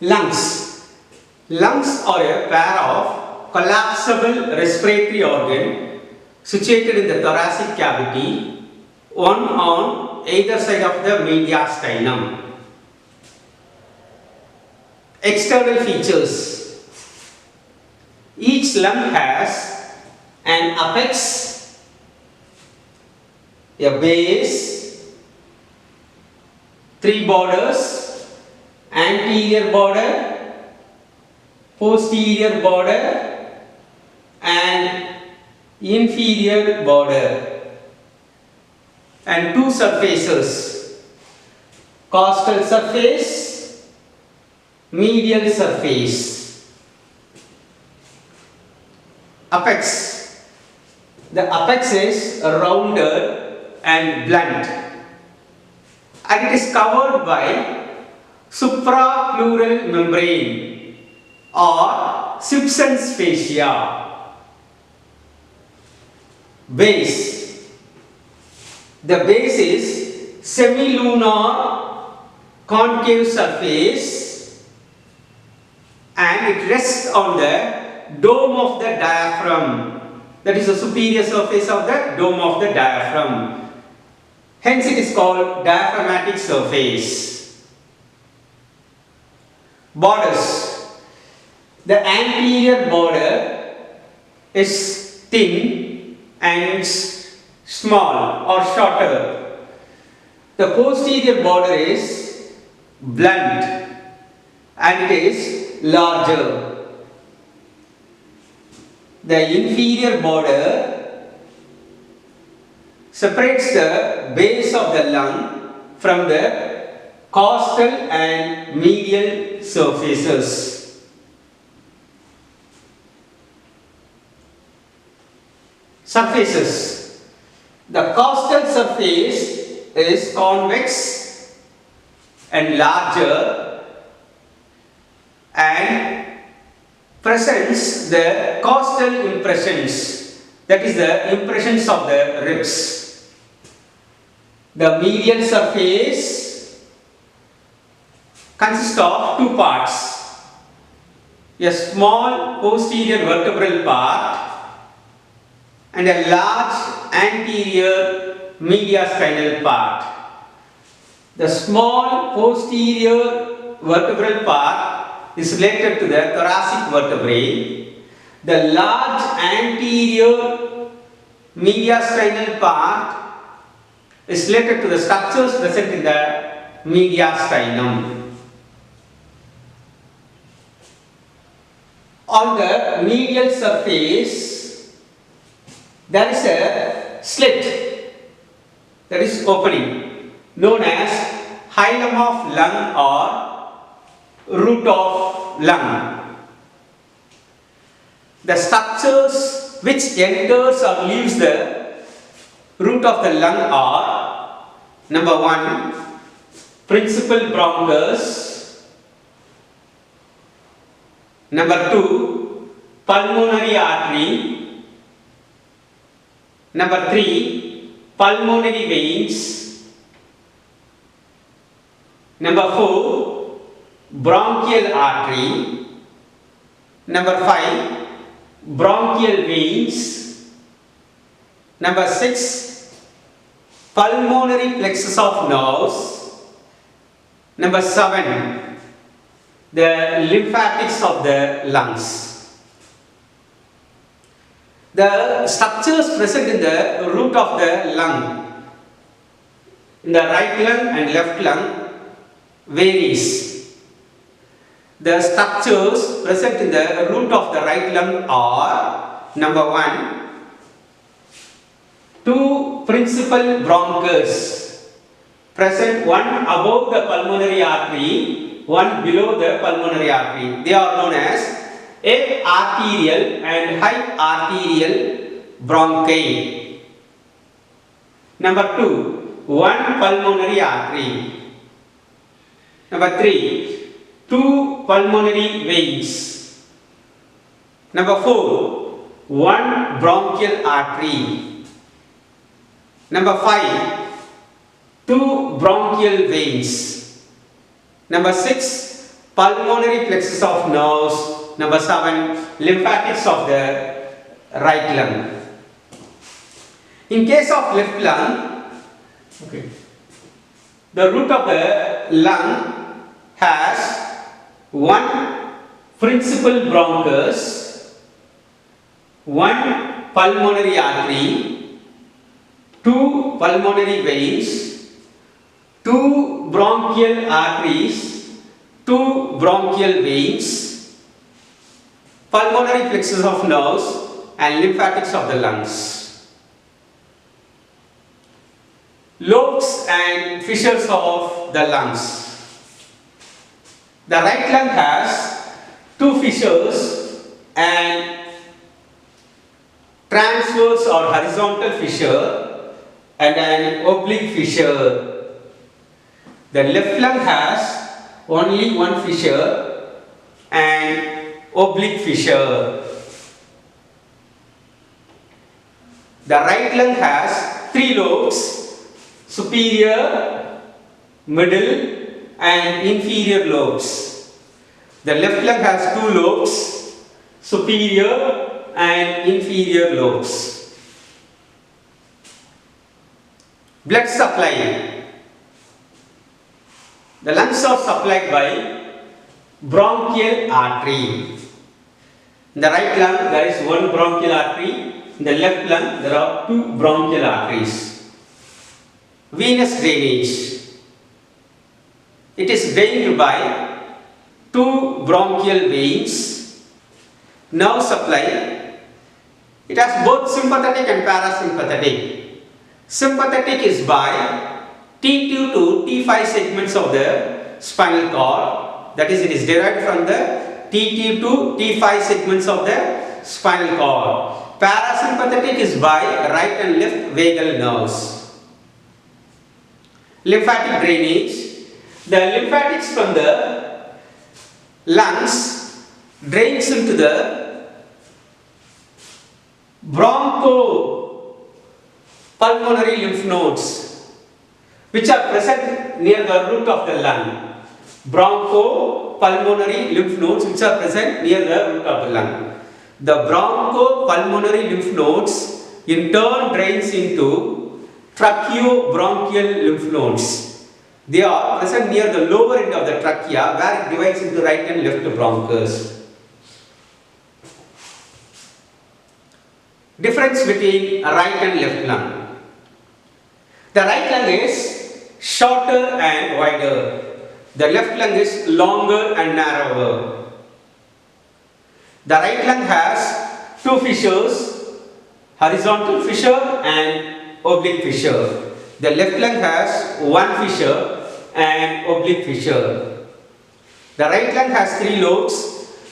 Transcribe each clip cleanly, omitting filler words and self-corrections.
Lungs. Lungs are a pair of collapsible respiratory organ situated in the thoracic cavity, one on either side of the mediastinum. External features. Each lung has an apex, a base, three borders, anterior border, posterior border and inferior border, and two surfaces, costal surface, medial surface. Apex. The apex is rounded and blunt and it is covered by suprapleural membrane or Simpson's fascia. Base. The base is semilunar concave surface and it rests on the dome of the diaphragm, that is the superior surface of the dome of the diaphragm. Hence it is called diaphragmatic surface. Borders. The anterior border is thin and small or shorter. The posterior border is blunt and it is larger. The inferior border separates the base of the lung from the costal and medial surfaces. Surfaces. The costal surface is convex and larger and presents the costal impressions, that is the impressions of the ribs. The medial surface consists of two parts, a small posterior vertebral part and a large anterior mediastinal part. The small posterior vertebral part is related to the thoracic vertebrae. The large anterior mediastinal part is related to the structures present in the mediastinum. On the medial surface, there is a slit, that is opening, known as hilum of lung or root of lung. The structures which enters or leaves the root of the lung are: number 1, principal bronchus; number 2, pulmonary artery; number 3, pulmonary veins; number 4, bronchial artery; number 5, bronchial veins; number 6, pulmonary plexus of nerves; number 7, the lymphatics of the lungs. The structures present in the root of the lung, in the right lung and left lung, varies. The structures present in the root of the right lung are: number 1, 2 principal bronchus, present one above the pulmonary artery, one below the pulmonary artery. They are known as arterial and high arterial bronchi. Number 2, 1 pulmonary artery. Number 3, 2 pulmonary veins. Number 4, 1 bronchial artery. Number 5, 2 bronchial veins. Number 6, pulmonary plexus of nerves. Number 7, lymphatics of the right lung. In case of left lung, the root of the lung has one principal bronchus, one pulmonary artery, 2 pulmonary veins, 2 bronchial arteries, 2 bronchial veins, pulmonary plexus of nerves, and lymphatics of the lungs. Lobes and fissures of the lungs. The right lung has 2 fissures and transverse or horizontal fissure and an oblique fissure. The left lung has only 1 fissure and oblique fissure. The right lung has 3 lobes, superior, middle and inferior lobes. The left lung has 2 lobes, superior and inferior lobes. Blood supply. The lungs are supplied by bronchial artery. In the right lung there is 1 bronchial artery. In the left lung there are 2 bronchial arteries. Venous drainage. It is drained by 2 bronchial veins. Nerve supply. It has both sympathetic and parasympathetic. Sympathetic is by T2 to T5 segments of the spinal cord. That is, it is derived from the T2 to T5 segments of the spinal cord. Parasympathetic is by right and left vagal nerves. Lymphatic drainage. The lymphatics from the lungs drains into the bronchopulmonary lymph nodes, which are present near the root of the lung. Bronchopulmonary lymph nodes which are present near the root of the lung. The bronchopulmonary lymph nodes in turn drains into tracheobronchial lymph nodes. They are present near the lower end of the trachea, where it divides into right and left bronchus. Difference between right and left lung. The right lung is shorter and wider. The left lung is longer and narrower. The right lung has 2 fissures, horizontal fissure and oblique fissure. The left lung has 1 fissure and oblique fissure. The right lung has 3 lobes,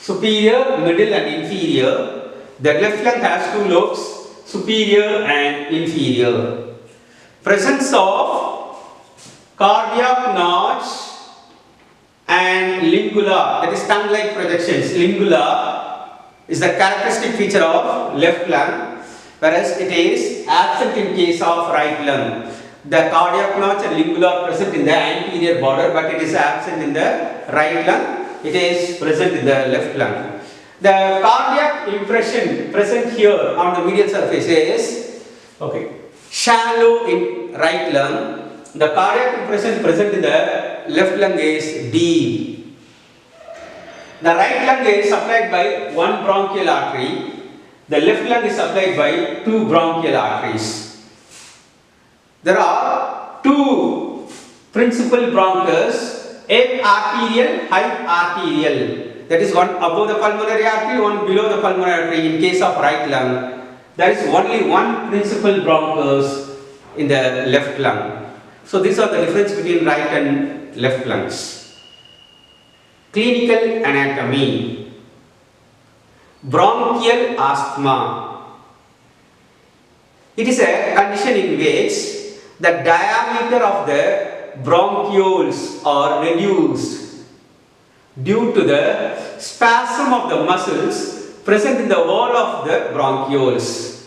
superior, middle and inferior. The left lung has 2 lobes, superior and inferior. Presence of cardiac notch and lingula, that is tongue-like projections. Lingula is the characteristic feature of left lung, whereas it is absent in case of right lung. The cardiac notch and lingula are present in the anterior border, but it is absent in the right lung. It is present in the left lung. The cardiac impression present here on the medial surface is shallow in right lung. The cardiac impression present in the left lung is deep. The right lung is supplied by 1 bronchial artery. The left lung is supplied by 2 bronchial arteries. There are 2 principal bronchus, eparterial, hyparterial. That is, one above the pulmonary artery, one below the pulmonary artery. In case of right lung, there is only 1 principal bronchus in the left lung. So these are the difference between right and left lungs. Clinical anatomy. Bronchial asthma. It is a condition in which the diameter of the bronchioles are reduced due to the spasm of the muscles present in the wall of the bronchioles.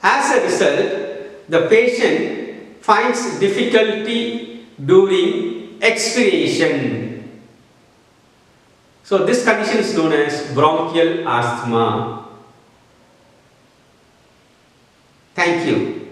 As a result, the patient finds difficulty during expiration. So this condition is known as bronchial asthma. Thank you.